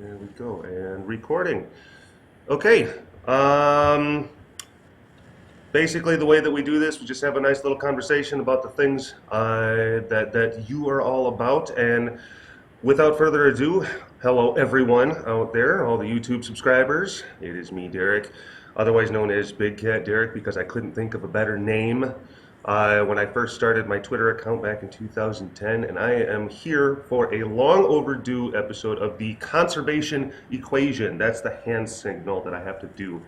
There we go, and recording. Okay. Um, Basically, the way that we do this, we just have a nice little conversation about the things that you are all about. And without further ado, hello everyone out there, all the YouTube subscribers. It is me, Derek, otherwise known as BigCatDerek, because I couldn't think of a better name when I first started my Twitter account back in 2010, and I am here for a long overdue episode of the conservation equation. That's the hand signal that I have to do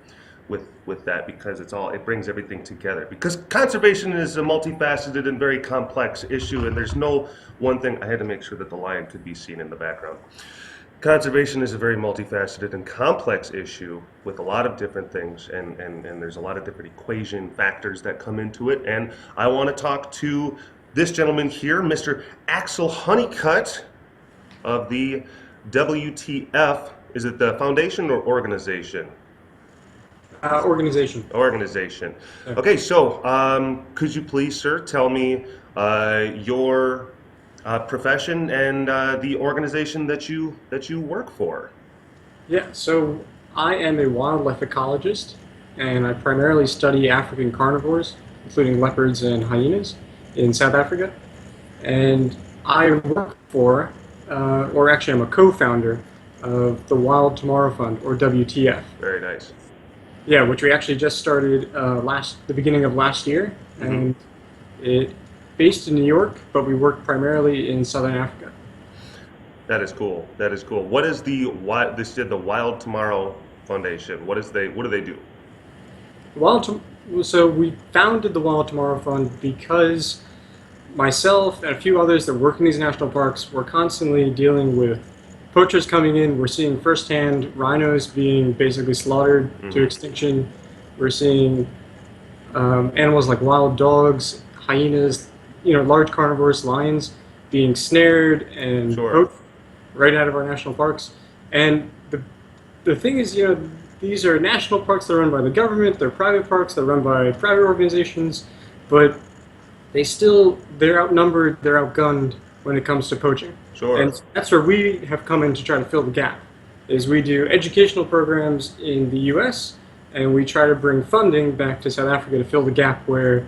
with that, because it brings everything together, because conservation is a multifaceted and very complex issue, and there's no one thing. I had to make sure that the lion could be seen in the background. Conservation is a very multifaceted and complex issue with a lot of different things, and there's a lot of different equation factors that come into it. And I want to talk to this gentleman here, Mr. Axel Hunnicutt of the WTF. Is it the foundation or organization? Organization. Organization. Yeah. Okay, so could you please, sir, tell me your profession and the organization that you work for? Yeah, so I am a wildlife ecologist, and I primarily study African carnivores, including leopards and hyenas, in South Africa. And I work for, or actually I'm a co-founder of the Wild Tomorrow Fund, or WTF. Very nice. Yeah, which we actually just started the beginning of last year, and it based in New York, but we work primarily in Southern Africa. That is cool. That is cool. What is the Wild Tomorrow Foundation? What do they do? So we founded the Wild Tomorrow Fund because myself and a few others that work in these national parks were constantly dealing with poachers coming in. We're seeing firsthand rhinos being basically slaughtered to extinction. We're seeing animals like wild dogs, hyenas, large carnivores, lions, being snared and poached right out of our national parks. And the thing is, these are national parks that are run by the government. They're private parks that are run by private organizations, but they're outnumbered, they're outgunned when it comes to poaching. Sure. And that's where we have come in to try to fill the gap. Is we do educational programs in the U.S. and we try to bring funding back to South Africa to fill the gap where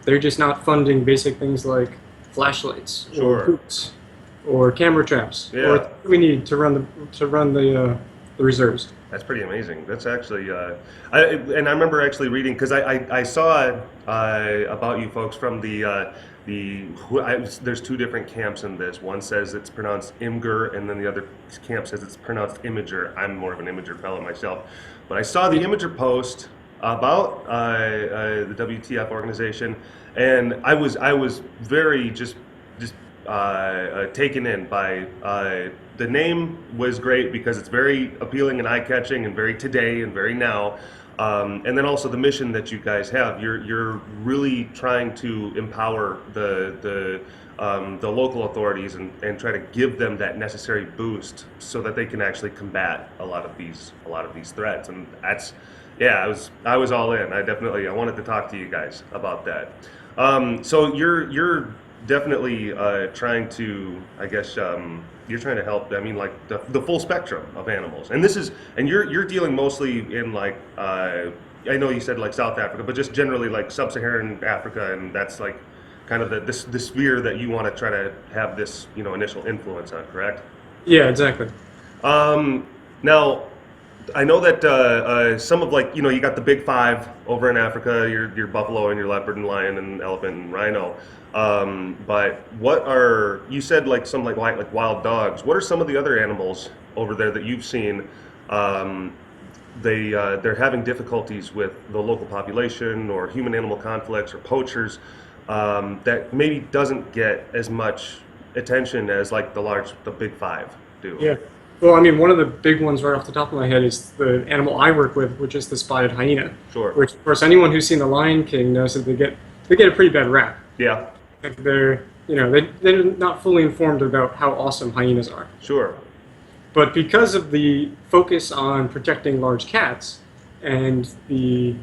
they're just not funding basic things like flashlights or hoops or camera traps or what we need to run the reserves. That's pretty amazing. That's actually, I remember actually reading, because I saw about you folks from there's two different camps in this. One says it's pronounced Imgur, and then the other camp says it's pronounced Imager. I'm more of an Imager fellow myself, but I saw the Imager post about the WTF organization, and I was very just taken in by the name. Was great because it's very appealing and eye-catching and very today and very now, and then also the mission that you guys have. You're really trying to empower the local authorities and try to give them that necessary boost so that they can actually combat a lot of these threats. And that's, yeah, I was all in. I wanted to talk to you guys about that. So you're definitely trying to, I guess, you're trying to help. I mean, like the full spectrum of animals, and you're dealing mostly in like I know you said like South Africa, but just generally like sub-Saharan Africa, and that's like kind of the sphere that you want to try to have this initial influence on, correct? Yeah, exactly. Now, I know that some of you got the big five over in Africa, your buffalo and your leopard and lion and elephant and rhino. But you said like some like wild dogs. What are some of the other animals over there that you've seen? They're having difficulties with the local population or human animal conflicts or poachers that maybe doesn't get as much attention as like the big five do. Yeah. Well, I mean, one of the big ones right off the top of my head is the animal I work with, which is the spotted hyena. Sure. Which, of course, anyone who's seen The Lion King knows that they get a pretty bad rap. Yeah. They're not fully informed about how awesome hyenas are. Sure. But because of the focus on protecting large cats and the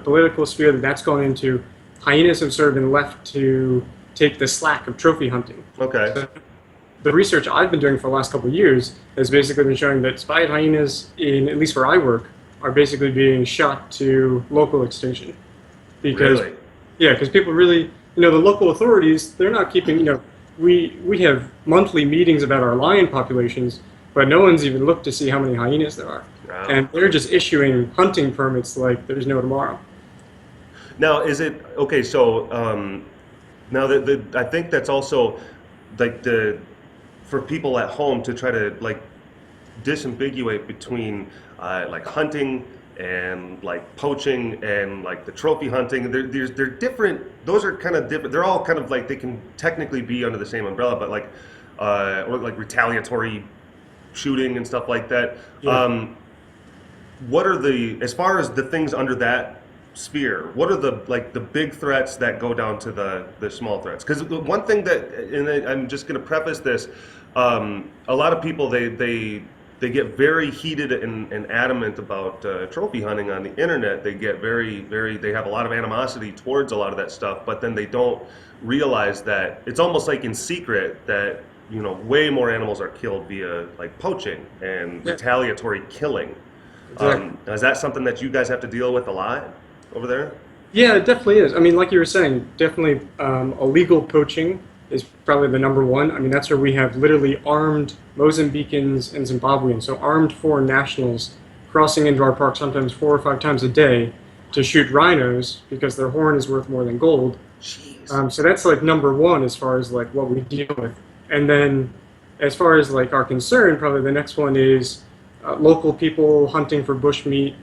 political sphere that's gone into, hyenas have sort of been left to take the slack of trophy hunting. Okay. So the research I've been doing for the last couple of years has basically been showing that spotted hyenas, in at least where I work, are basically being shot to local extinction. Because, Really? yeah, because people really, the local authorities, they're not keeping, we have monthly meetings about our lion populations, but no one's even looked to see how many hyenas there are. Wow. And they're just issuing hunting permits like there's no tomorrow. Now, is it okay? So now I think that's also like for people at home to try to like disambiguate between like hunting and like poaching and like the trophy hunting. They're different. Those are kind of different. They're all kind of like they can technically be under the same umbrella, but like or like retaliatory shooting and stuff like that. Yeah. What are as far as the things under that sphere, what are the big threats that go down to the small threats? Because one thing that, and I'm just going to preface this, a lot of people they get very heated and adamant about trophy hunting on the internet. They get they have a lot of animosity towards a lot of that stuff, but then they don't realize that it's almost like in secret that way more animals are killed via like poaching and retaliatory killing. Exactly. Is that something that you guys have to deal with a lot over there? Yeah, it definitely is. I mean, like you were saying, definitely illegal poaching is probably the number one. I mean, that's where we have literally armed Mozambicans and Zimbabweans, so armed foreign nationals crossing into our park sometimes 4 or 5 times a day to shoot rhinos because their horn is worth more than gold. Jeez. So that's like number one as far as like what we deal with. And then as far as like our concern, probably the next one is local people hunting for bush meat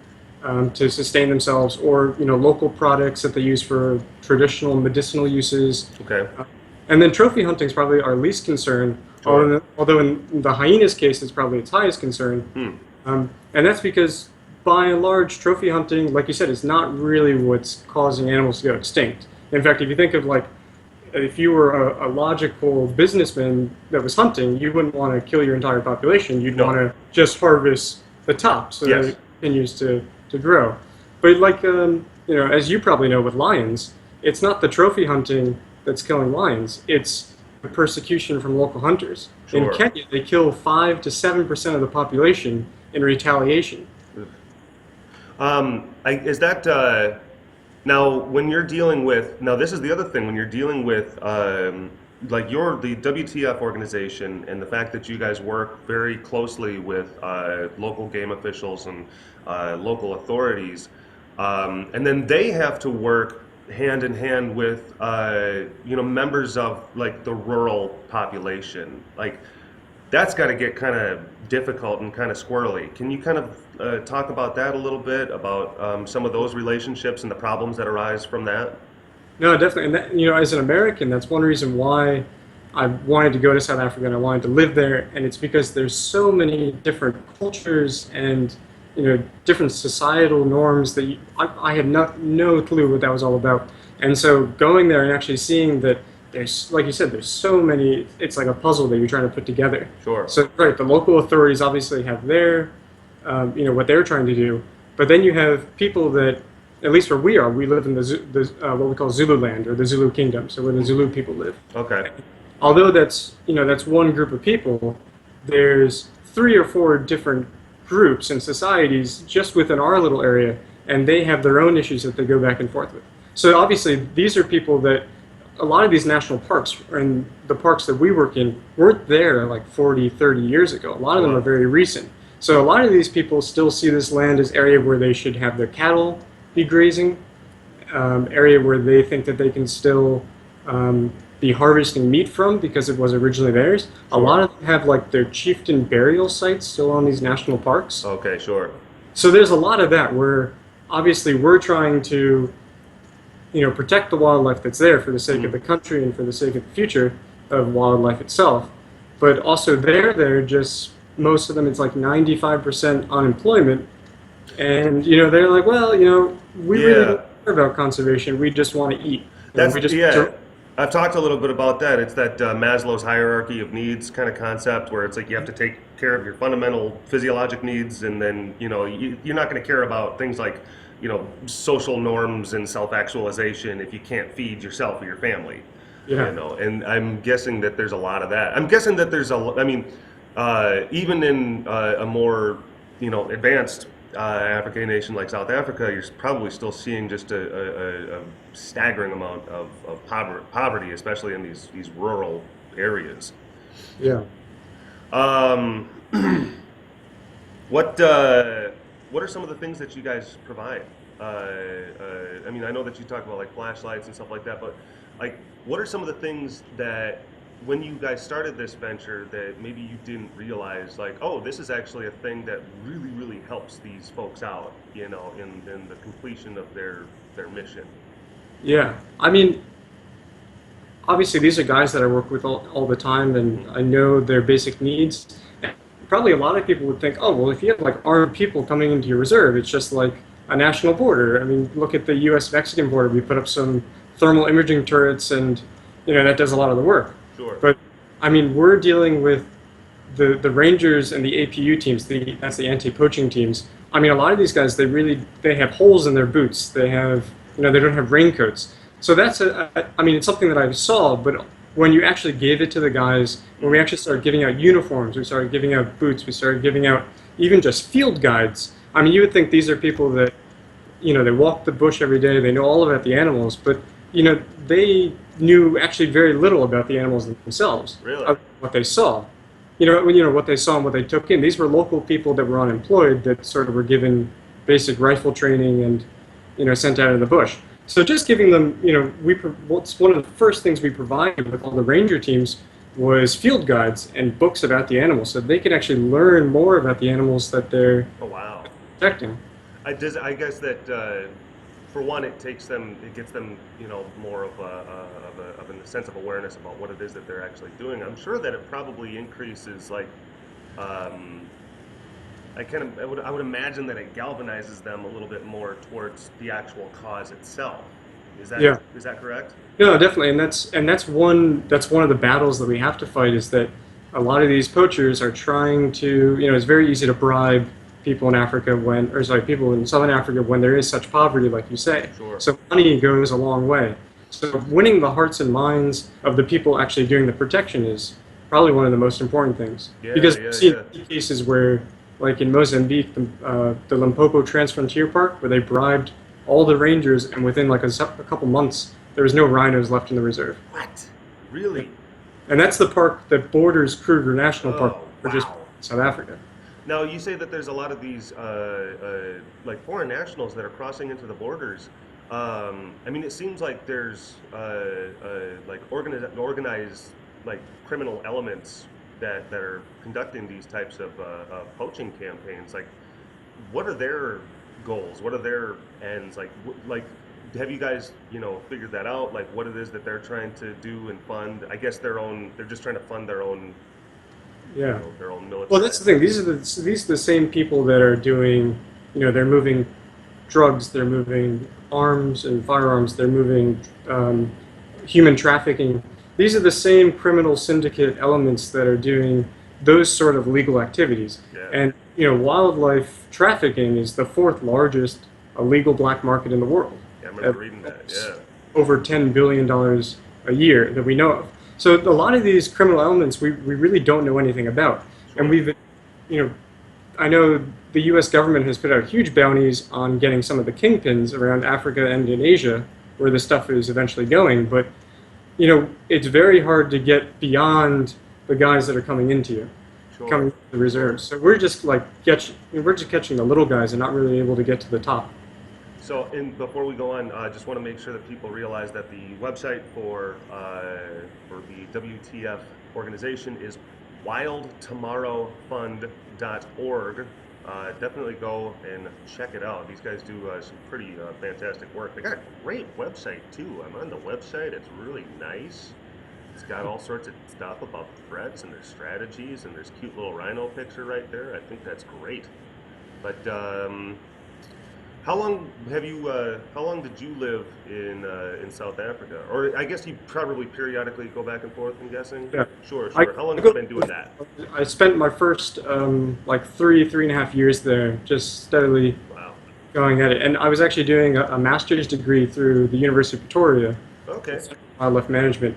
to sustain themselves, or local products that they use for traditional medicinal uses. Okay. And then trophy hunting is probably our least concern, Sure. although in the hyenas case it's probably its highest concern. And that's because by and large trophy hunting, like you said, is not really what's causing animals to go extinct. In fact, if you think of like if you were a logical businessman that was hunting, you wouldn't want to kill your entire population. You'd want to just harvest the top so that it continues to grow. But like, as you probably know with lions, it's not the trophy hunting that's killing lions. It's the persecution from local hunters. Sure. In Kenya, they kill 5 to 7% of the population in retaliation. Is that... Now, when you're dealing with, now this is the other thing, when you're dealing with, like the WTF organization and the fact that you guys work very closely with local game officials and local authorities, and then they have to work hand in hand with, members of like the rural population. Like, that's got to get kind of difficult and kind of squirrely. Can you kind of talk about that a little bit, about some of those relationships and the problems that arise from that? No, definitely. And that, as an American, that's one reason why I wanted to go to South Africa and I wanted to live there. And it's because there's so many different cultures and different societal norms that I had no clue what that was all about. And so going there and actually seeing that there's, like you said, there's so many, it's like a puzzle that you're trying to put together. Sure. So, right, the local authorities obviously have their, what they're trying to do, but then you have people that, at least where we are, we live in what we call Zululand, or the Zulu Kingdom, so where the Zulu people live. Okay. Although that's one group of people, there's 3 or 4 different groups and societies just within our little area, and they have their own issues that they go back and forth with. So obviously, these are people that, a lot of these national parks and the parks that we work in weren't there like 40, 30 years ago. A lot of them are very recent. So a lot of these people still see this land as area where they should have their cattle be grazing, area where they think that they can still be harvesting meat from because it was originally theirs. A lot of them have like their chieftain burial sites still on these national parks. Okay, sure. So there's a lot of that where obviously we're trying to protect the wildlife that's there for the sake of the country and for the sake of the future of wildlife itself. But also they're just, most of them, it's like 95% unemployment. And, they're like, well, we really don't care about conservation. We just want to eat. I've talked a little bit about that. It's that Maslow's hierarchy of needs kind of concept where it's like you have to take care of your fundamental physiologic needs, and then, you're not going to care about things like, social norms and self-actualization if you can't feed yourself or your family. Yeah. You know, and I'm guessing that there's a lot of that. I'm guessing that there's I mean, even in a more, advanced African nation like South Africa, you're probably still seeing just a staggering amount of poverty, especially in these rural areas. Yeah. Um, what are some of the things that you guys provide? I mean, I know that you talk about like flashlights and stuff like that, but like, what are some of the things that when you guys started this venture that maybe you didn't realize, like, oh, this is actually a thing that really, really helps these folks out, in the completion of their mission. Yeah. I mean, obviously these are guys that I work with all the time, and I know their basic needs. Probably a lot of people would think, oh, well, if you have like armed people coming into your reserve, it's just like a national border. I mean, look at the U.S.-Mexican border. We put up some thermal imaging turrets, and that does a lot of the work. Sure. But I mean, we're dealing with the Rangers and the APU teams. That's the anti-poaching teams. I mean, a lot of these guys, they have holes in their boots. They have they don't have raincoats. So I mean, it's something that I saw, but when you actually gave it to the guys, when we actually started giving out uniforms, we started giving out boots, we started giving out even just field guides. I mean, you would think these are people that, they walk the bush every day, they know all about the animals, but, they knew actually very little about the animals themselves. Really? Of what they saw. What they saw and what they took in. These were local people that were unemployed that sort of were given basic rifle training and, sent out in the bush. So just giving them, what's one of the first things we provided with all the ranger teams was field guides and books about the animals, so they could actually learn more about the animals that they're Oh, wow. protecting. I guess that for one, it gets them, more of a sense of awareness about what it is that they're actually doing. I'm sure that it probably increases, like, um, I would imagine that it galvanizes them a little bit more towards the actual cause itself. Yeah. Is that correct? No, definitely, and that's one of the battles that we have to fight, is that a lot of these poachers are trying to, it's very easy to bribe people in Africa people in Southern Africa when there is such poverty, like you say. Sure. So money goes a long way. So winning the hearts and minds of the people actually doing the protection is probably one of the most important things. Yeah, because yeah, you see yeah. cases where, like in Mozambique, the Limpopo Transfrontier Park, where they bribed all the rangers, and within like a couple months, there was no rhinos left in the reserve. What? Really? And that's the park that borders Kruger National Park, which is wow. South Africa. Now, you say that there's a lot of these like foreign nationals that are crossing into the borders. I mean, it seems like there's like organized like criminal elements that are conducting these types of poaching campaigns. Like, what are their goals? What are their ends? Like, have you guys figured that out? Like, what it is that they're trying to do and fund? I guess they're just trying to fund their own. Yeah. Their own military. Well, that's the thing. These are the same people that are doing, they're moving drugs, they're moving arms and firearms, they're moving human trafficking. These are the same criminal syndicate elements that are doing those sort of legal activities. Yeah. And wildlife trafficking is the fourth largest illegal black market in the world. Yeah, I remember reading that. Yeah. Over $10 billion a year that we know of. So a lot of these criminal elements we really don't know anything about. Sure. And I know the U.S. government has put out huge bounties on getting some of the kingpins around Africa and in Asia, where the stuff is eventually going. But, it's very hard to get beyond the guys that are coming into you, Sure. coming to the reserves. So we're just catching the little guys and not really able to get to the top. So, before we go on, I just want to make sure that people realize that the website for the WTF organization is wildtomorrowfund.org. Definitely go and check it out. These guys do some pretty fantastic work. They got a great website too. I'm on the website. It's really nice. It's got all sorts of stuff about threats and their strategies, and there's a cute little rhino picture right there. I think that's great. But how long did you live in South Africa? Or I guess you probably periodically go back and forth, I'm guessing? Yeah. Sure. How long have you been doing that? I spent my first like three and a half years there, just steadily going at it. And I was actually doing a master's degree through the University of Pretoria. Okay. Wildlife management.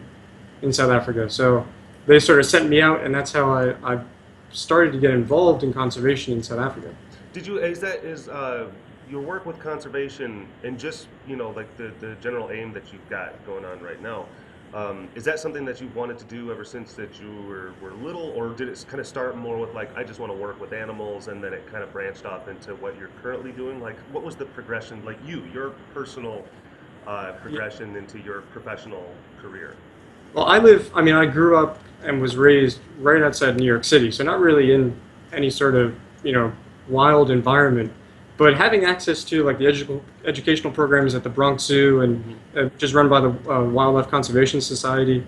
in South Africa. So they sort of sent me out, and that's how I started to get involved in conservation in South Africa. Did you, is your work with conservation and just, like the general aim that you've got going on right now, is that something that you've wanted to do ever since that you were little, or did it kind of start more with like, I just want to work with animals, and then it kind of branched off into what you're currently doing? Like, what was the progression, like your personal progression into your professional career? Well, I grew up and was raised right outside New York City, so not really in any sort of, wild environment. But having access to like the educational programs at the Bronx Zoo and just run by the Wildlife Conservation Society,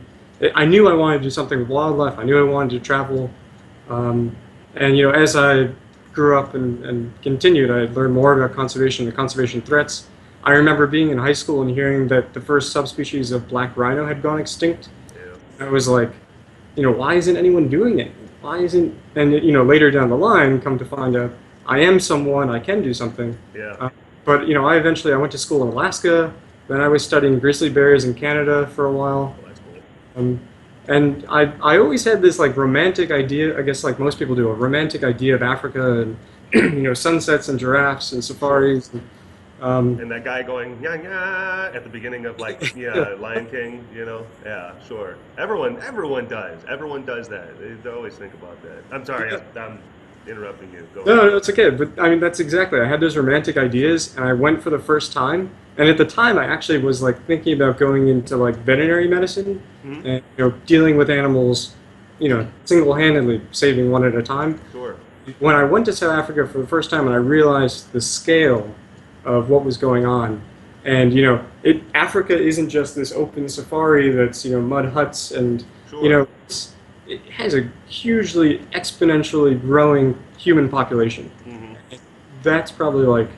I knew I wanted to do something with wildlife. I knew I wanted to travel. And, as I grew up and continued, I learned more about conservation, the conservation threats. I remember being in high school and hearing that the first subspecies of black rhino had gone extinct. Yeah. I was like, why isn't anyone doing it? Why isn't, and later down the line, come to find out, I am someone, I can do something. Yeah. But I went to school in Alaska, then I was studying grizzly bears in Canada for a while. Well, that's cool. And I always had this like romantic idea, I guess like most people do, a romantic idea of Africa and, sunsets and giraffes and safaris. And that guy going yeah yeah at the beginning of like Lion King, yeah, sure. Everyone does that. They always think about that. I'm sorry, I'm interrupting you. Go ahead. No, it's okay. But I mean, that's exactly. I had those romantic ideas, and I went for the first time. And at the time, I actually was like thinking about going into like veterinary medicine Mhm. and dealing with animals, single-handedly, saving one at a time. Sure. When I went to South Africa for the first time, and I realized the scale of what was going on, and Africa isn't just this open safari that's mud huts and Sure. it has a hugely exponentially growing human population. Hmm. That's probably like,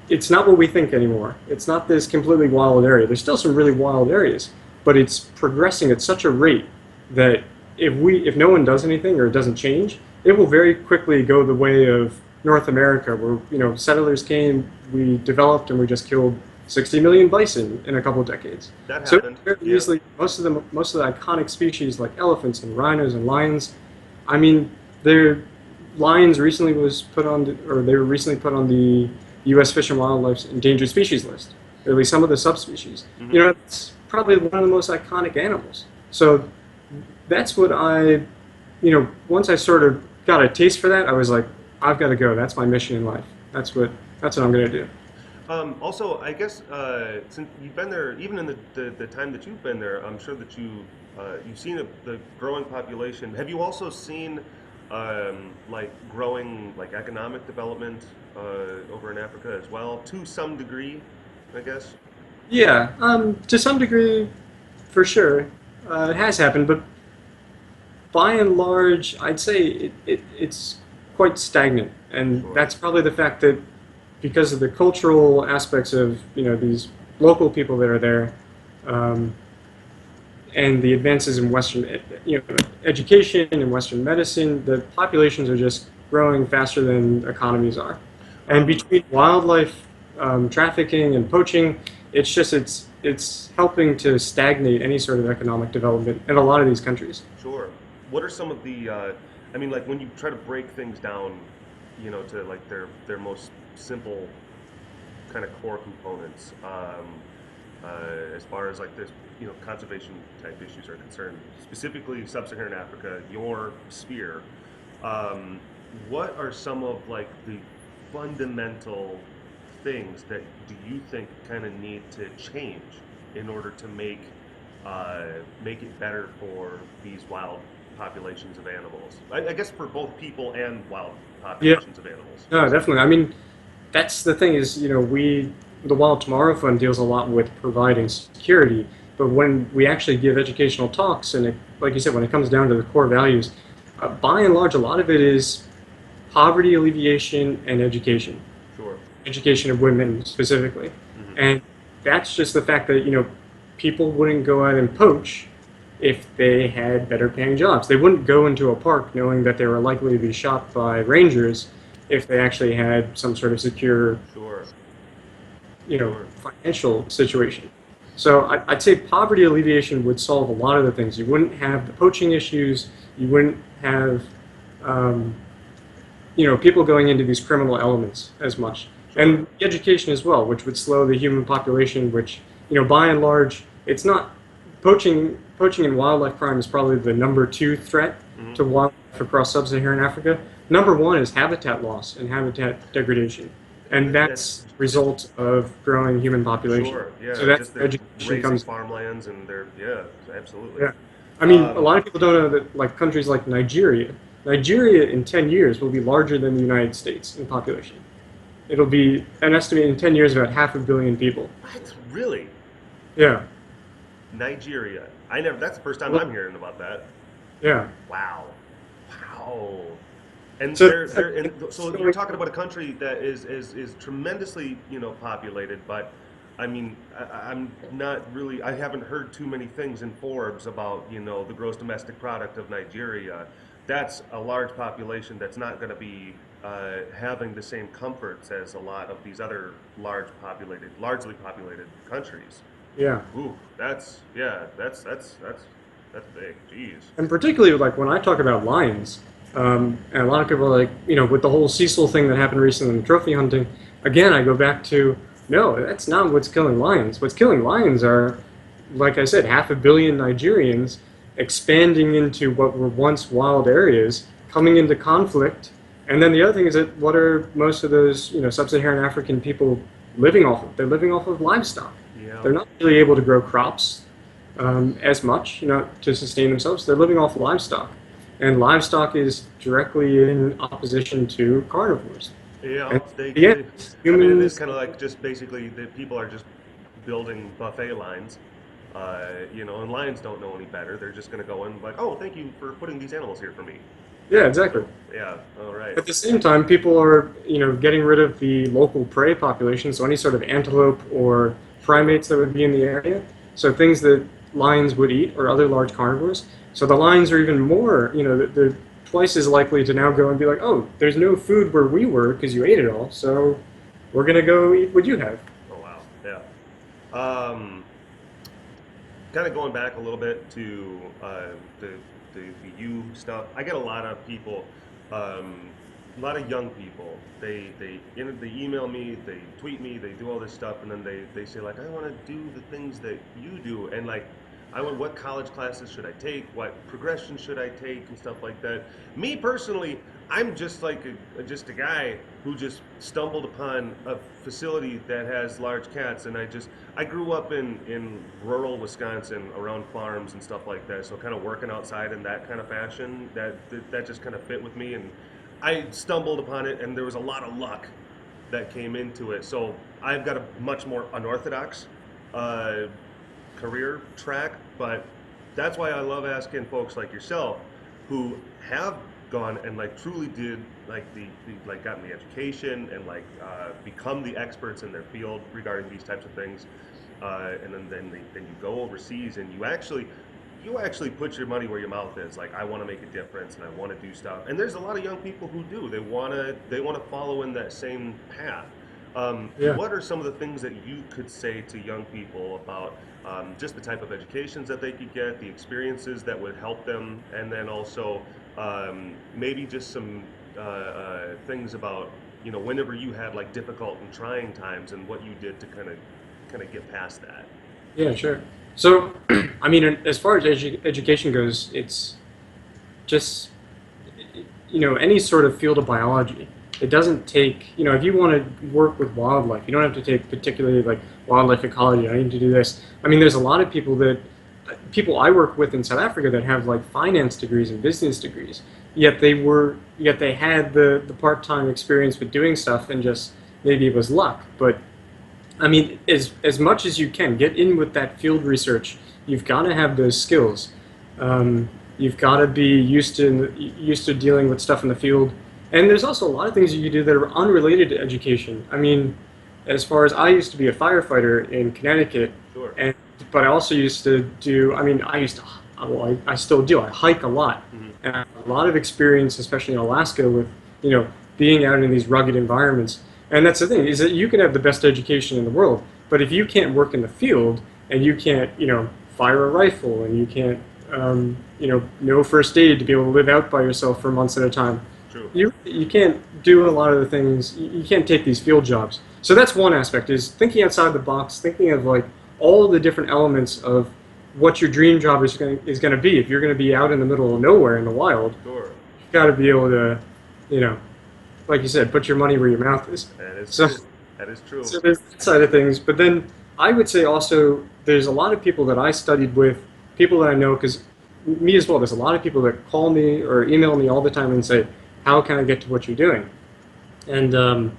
it's not what we think anymore. It's not this completely wild area. There's still some really wild areas, but it's progressing at such a rate that if no one does anything or it doesn't change, it will very quickly go the way of North America, where settlers came, we developed, and we just killed 60 million bison in a couple of decades. That So happened. very Yeah. easily, most of the iconic species like elephants and rhinos and lions, I mean, their lions recently they were recently put on the U.S. Fish and Wildlife's endangered species list, or at least some of the subspecies. Mhm. It's probably one of the most iconic animals. So that's what once I sort of got a taste for that, I was like, I've got to go. That's my mission in life. That's what I'm going to do. Also, I guess since you've been there, even in the time that you've been there, I'm sure that you've seen the growing population. Have you also seen like growing like economic development over in Africa as well, to some degree, I guess? Yeah, to some degree, for sure, it has happened, but by and large, I'd say it's quite stagnant, and Sure. that's probably the fact that because of the cultural aspects of these local people that are there, um, and the advances in Western education and Western medicine, the populations are just growing faster than economies are, and Um, between wildlife trafficking and poaching, it's helping to stagnate any sort of economic development in a lot of these countries. Sure. What are some of the, I mean, like when you try to break things down, to like their most simple kind of core components, as far as like this, conservation type issues are concerned, specifically sub-Saharan Africa, your sphere, um, what are some of like the fundamental things that do you think kind of need to change in order to make it better for these wild populations of animals? I guess for both people and wild Yeah, populations of animals. no, definitely. I mean, that's the thing is, the Wild Tomorrow Fund deals a lot with providing security, but when we actually give educational talks, and like you said, when it comes down to the core values, by and large, a lot of it is poverty alleviation and education. Sure. Education of women specifically. Hmm. And that's just the fact that, people wouldn't go out and poach if they had better paying jobs. They wouldn't go into a park knowing that they were likely to be shot by rangers if they actually had some sort of secure, Sure. you know, Sure. financial situation. So I'd say poverty alleviation would solve a lot of the things. You wouldn't have the poaching issues. You wouldn't have, um, people going into these criminal elements as much. Sure. And education as well, which would slow the human population, which, by and large, it's not poaching and wildlife crime is probably the #2 threat to wildlife across sub-Saharan Africa. #1 is habitat loss and habitat degradation. And that's a result of growing human population. Sure, yeah. So that's just where education comes. farmlands and yeah, absolutely. Yeah. I mean, a lot of people don't know that, like, countries like Nigeria in 10 years will be larger than the United States in population. It'll be an estimate in 10 years about 500 million people. What? Really? Yeah. Nigeria. That's the first time I'm hearing about that. Yeah. Wow. Wow. And So, so you're talking about a country that is tremendously, populated, but I mean, I'm not really, I haven't heard too many things in Forbes about, the gross domestic product of Nigeria. That's a large population that's not going to be having the same comforts as a lot of these other largely populated countries. yeah. Ooh, that's big. Jeez. And particularly, like, when I talk about lions, and a lot of people are like, with the whole Cecil thing that happened recently in trophy hunting, again, I go back to, no, that's not what's killing lions. What's killing lions are, like I said, 500 million Nigerians expanding into what were once wild areas, coming into conflict. And then the other thing is that what are most of those, sub-Saharan African people living off of? They're living off of livestock. Yeah. They're not really able to grow crops as much, to sustain themselves. They're living off livestock. And livestock is directly in opposition to carnivores. Yeah, And I mean, humans, it's kind of like just basically the people are just building buffet lines, and lions don't know any better. They're just going to go in like, oh, thank you for putting these animals here for me. yeah, exactly. Yeah, all right. At the same time, people are, getting rid of the local prey population, so any sort of antelope or primates that would be in the area, so things that lions would eat or other large carnivores. So the lions are even more, they're twice as likely to now go and be like, oh, there's no food where we were because you ate it all, so we're going to go eat what you have. Oh, wow, yeah. Kind of going back a little bit to the you stuff, I get a lot of people, a lot of young people, they email me, they tweet me, they do all this stuff, and then they say, like, I want to do the things that you do, and like, what college classes should I take? What progression should I take and stuff like that? Me personally, I'm just like just a guy who just stumbled upon a facility that has large cats, and I grew up in rural Wisconsin around farms and stuff like that, so kind of working outside in that kind of fashion, that just kind of fit with me, and I stumbled upon it, and there was a lot of luck that came into it. So I've got a much more unorthodox career track, but that's why I love asking folks like yourself who have gone and like truly did like the like gotten the education and like become the experts in their field regarding these types of things, and then you go overseas and you actually put your money where your mouth is. Like, I want to make a difference and I want to do stuff. And there's a lot of young people who do. They want to follow in that same path. Yeah. What are some of the things that you could say to young people about just the type of educations that they could get, the experiences that would help them, and then also maybe just some things about, whenever you had like difficult and trying times and what you did to kind of get past that? Yeah, sure. So, I mean, as far as education goes, it's just, any sort of field of biology. It doesn't take, if you want to work with wildlife, you don't have to take particularly like wildlife ecology. I need to do this. I mean, there's a lot of people I work with in South Africa that have like finance degrees and business degrees, yet they had the part-time experience with doing stuff, and just maybe it was luck. But I mean, as much as you can, get in with that field research. You've got to have those skills. You've got to be used to dealing with stuff in the field. And there's also a lot of things you can do that are unrelated to education. I mean, as far as I used to be a firefighter in Connecticut, Sure. But I also used to do, I still do, I hike a lot. Mm-hmm. And I have a lot of experience, especially in Alaska, with, being out in these rugged environments. And that's the thing, is that you can have the best education in the world, but if you can't work in the field, and you can't, fire a rifle, and you can't, no first aid to be able to live out by yourself for months at a time. True. You can't do a lot of the things. You can't take these field jobs. So that's one aspect, is thinking outside the box, thinking of like all the different elements of what your dream job is going to be. If you're going to be out in the middle of nowhere in the wild, Sure. you've got to be able to, you know, like you said, put your money where your mouth is. That is So, true. That is true. so there's that side of things. But then I would say also there's a lot of people that I studied with, people that I know, because me as well, there's a lot of people that call me or email me all the time and say, how can I get to what you're doing? And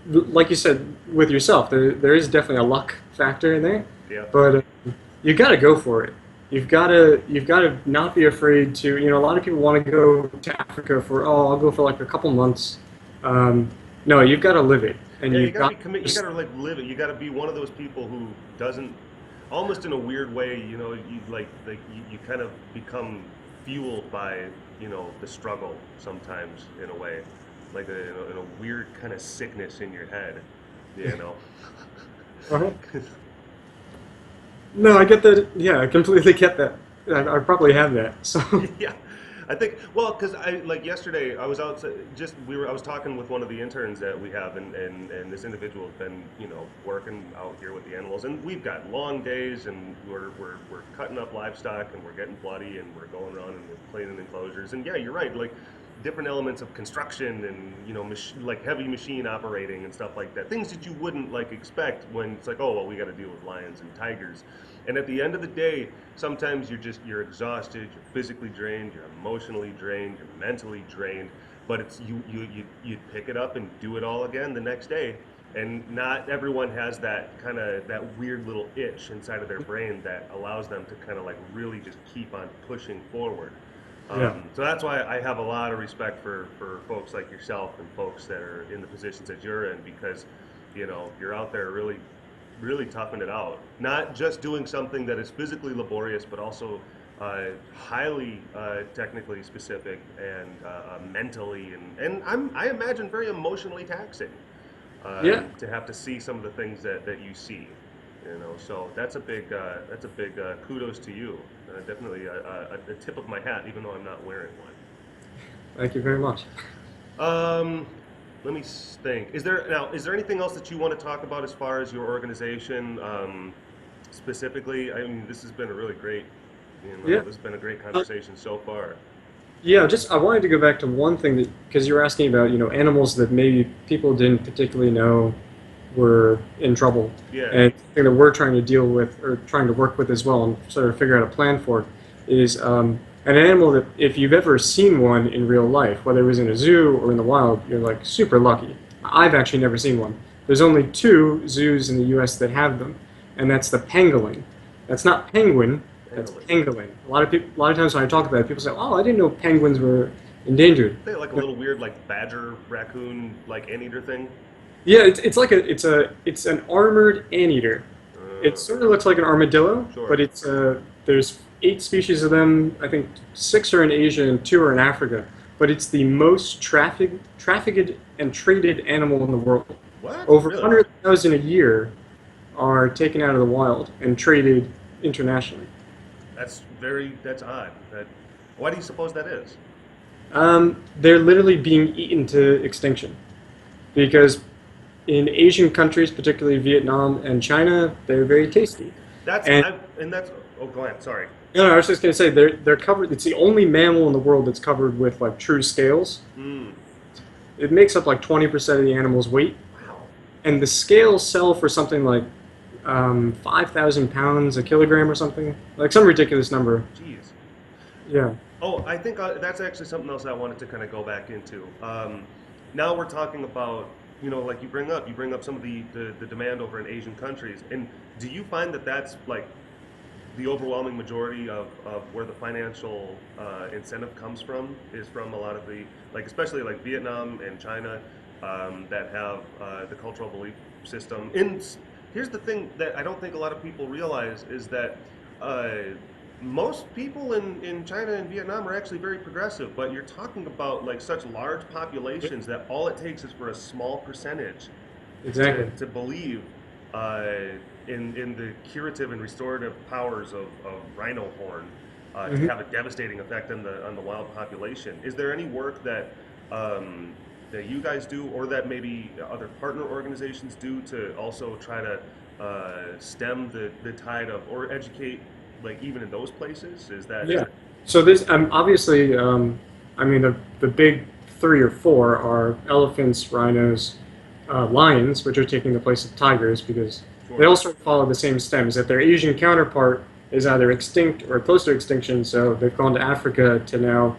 like you said with yourself, there is definitely a luck factor in there. Yeah. But you got to go for it. You've got to not be afraid to. A lot of people want to go to Africa for, I'll go for like a couple months. No, you've got to live it, and Yeah, you you've gotta got. be commit. You gotta like live it. You gotta be one of those people who doesn't, almost in a weird way. You kind of become fueled by the struggle sometimes in a way, like in a weird kind of sickness in your head. You know. Uh-huh. No, I get that. Yeah, I completely get that. I probably have that. So. Yeah, I think well, because I like yesterday I was out I was talking with one of the interns that we have, and this individual has been working out here with the animals, and we've got long days, and we're cutting up livestock, and we're getting bloody, and we're going around and we're cleaning enclosures, and yeah, you're right, like different elements of construction and like heavy machine operating and stuff like that, things that you wouldn't like expect when it's like, oh well, we got to deal with lions and tigers. And at the end of the day, sometimes you're exhausted, you're physically drained, you're emotionally drained, you're mentally drained, but it's you pick it up and do it all again the next day. And not everyone has that weird little itch inside of their brain that allows them to kind of like really just keep on pushing forward. Yeah. So that's why I have a lot of respect for folks like yourself and folks that are in the positions that you're in, because you're out there really toughing it out, not just doing something that is physically laborious, but also highly technically specific and mentally and I imagine very emotionally taxing Yeah. to have to see some of the things that you see. So that's a big kudos to you. Definitely a tip of my hat, even though I'm not wearing one. Thank you very much. Let me think. Is there anything else that you want to talk about as far as your organization specifically? I mean, this has been a really great, Yeah. this has been a great conversation so far. Yeah, just I wanted to go back to one thing that, because you were asking about animals that maybe people didn't particularly know were in trouble, Yeah. and something that we're trying to deal with or trying to work with as well and sort of figure out a plan for is an animal that if you've ever seen one in real life, whether it was in a zoo or in the wild, you're like super lucky. I've actually never seen one. There's only 2 zoos in the U.S. that have them, and that's the pangolin. That's not penguin. That's pangolin. A lot of times when I talk about it, people say, "Oh, I didn't know penguins were endangered." They like a little weird, like badger, raccoon, like anteater thing. Yeah, it's an armored anteater. It sort of looks like an armadillo, Sure. but there's 8 species of them. I think 6 are in Asia and 2 are in Africa. But it's the most trafficked and traded animal in the world. What? Over Really? 100,000 a year are taken out of the wild and traded internationally. That's odd. Why do you suppose that is? They're literally being eaten to extinction because in Asian countries, particularly Vietnam and China, they're very tasty. That's And that's. Oh, go ahead. Sorry. I was just gonna say they're covered. It's the only mammal in the world that's covered with like true scales. Mm. It makes up like 20% of the animal's weight, Wow. and the scales sell for something like 5,000 pounds a kilogram or something, like some ridiculous number. Jeez. Yeah. Oh, I think that's actually something else I wanted to kind of go back into. Now we're talking about, like you bring up some of the demand over in Asian countries, and do you find that that's like the overwhelming majority of where the financial incentive comes from is from a lot of the, like especially like Vietnam and China that have the cultural belief system. And here's the thing that I don't think a lot of people realize is that most people in China and Vietnam are actually very progressive, but you're talking about like such large populations that all it takes is for a small percentage Exactly. to believe in the curative and restorative powers of rhino horn to Hmm. have a devastating effect on the wild population. Is there any work that you guys do, or that maybe other partner organizations do, to also try to stem the tide of, or educate, like even in those places? Is Yeah. that So this obviously, I mean, the big three or four are elephants, rhinos, lions, which are taking the place of tigers because they sure? all sort of follow the same stems. That their Asian counterpart is either extinct or close to extinction, so they've gone to Africa to now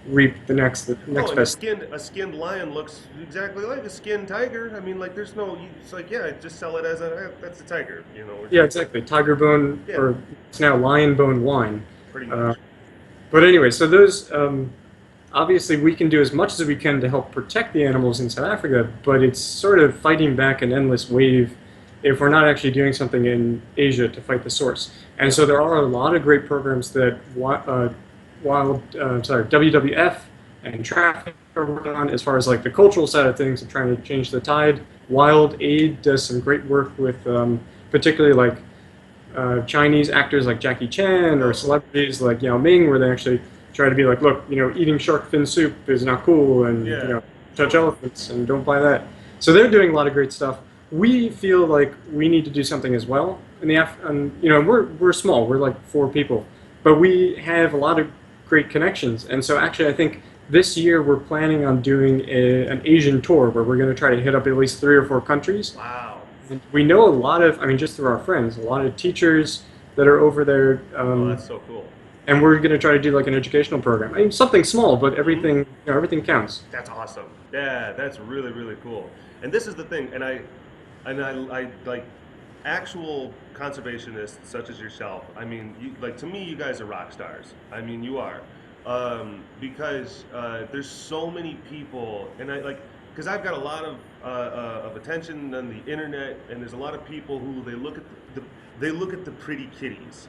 reap the Oh, next and best. a skinned lion looks exactly like a skinned tiger. I mean, like there's no. It's like, yeah, just sell it as that's a tiger. You know, Yeah, exactly. Tiger bone, yeah, or it's now lion bone wine. pretty Uh, much. but anyway, so those obviously we can do as much as we can to help protect the animals in South Africa, but it's sort of fighting back an endless wave if we're not actually doing something in Asia to fight the source. And Yeah. so there are a lot of great programs that WWF and Traffic are working on as far as like the cultural side of things and trying to change the tide. Wild Aid does some great work with particularly like Chinese actors like Jackie Chan or Oh, celebrities like Yao Ming, where they actually try to be like, look, eating shark fin soup is not cool, and yeah, touch totally. elephants and don't buy that. So they're doing a lot of great stuff. We feel like we need to do something as well. In the we're small. We're like four people, but we have a lot of great connections. And so actually, I think this year we're planning on doing an Asian tour where we're going to try to hit up at least 3 or 4 countries. Wow. And we know a lot of, I mean, just through our friends, a lot of teachers that are over there, Oh, that's so cool. and we're going to try to do like an educational program. I mean, something small, but Hmm. everything counts. That's awesome. Yeah, that's really really cool. And this is the thing, I like actual conservationists such as yourself. I mean, like to me, you guys are rock stars. I mean, you are, because there's so many people, and I like because I've got a lot of attention on the internet, and there's a lot of people who they look at the pretty kitties,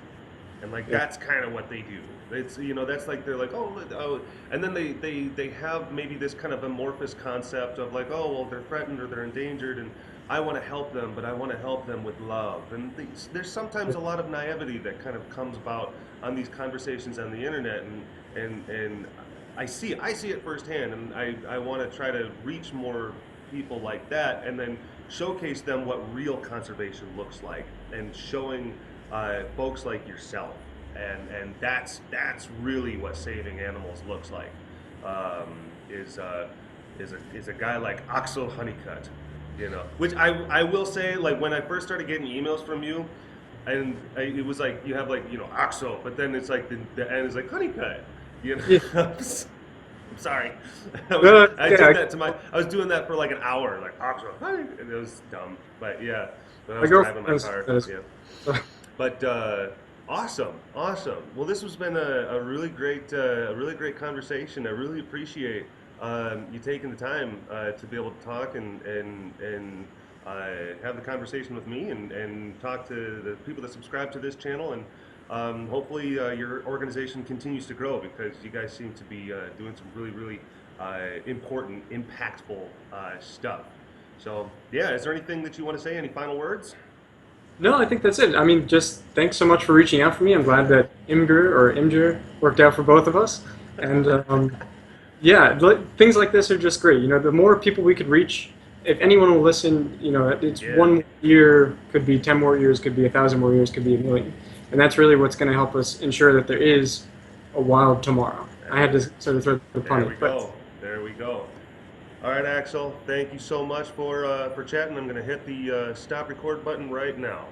and like Yeah. that's kind of what they do. It's that's like they're like, oh, and then they have maybe this kind of amorphous concept of like, oh well, they're threatened or they're endangered, and I want to help them, but I want to help them with love. And there's sometimes a lot of naivety that kind of comes about on these conversations on the internet, and I see it firsthand, and I want to try to reach more people like that, and then showcase them what real conservation looks like, and showing folks like yourself, and that's really what saving animals looks like. Um, is a guy like Axel Hunnicutt, which I will say, like when I first started getting emails from you, and it was like you have like Axel, but then it's like the end is like Hunnicutt, you Yeah. know. I'm sorry. I Yeah, did that to I was doing that for like an hour, like Axel, and it was dumb, but yeah, when I my was driving my girlfriend car, says, yeah. But awesome, awesome. Well, this has been a really great conversation. I really appreciate you taking the time to be able to talk and have the conversation with me, and talk to the people that subscribe to this channel, and hopefully your organization continues to grow, because you guys seem to be doing some really really important, impactful stuff. So yeah, is there anything that you want to say? Any final words? no, I think that's it. I mean, just thanks so much for reaching out for me. I'm glad that Imgur worked out for both of us. And yeah, things like this are just great. The more people we could reach, if anyone will listen, it's Yeah. 1 more year, could be 10 more years, could be 1,000 more years, could be a million. And that's really what's going to help us ensure that there is a wild tomorrow. I had to sort of throw the pun There in, we but go. There we go. All right, Axel. Thank you so much for chatting. I'm going to hit the stop record button right now.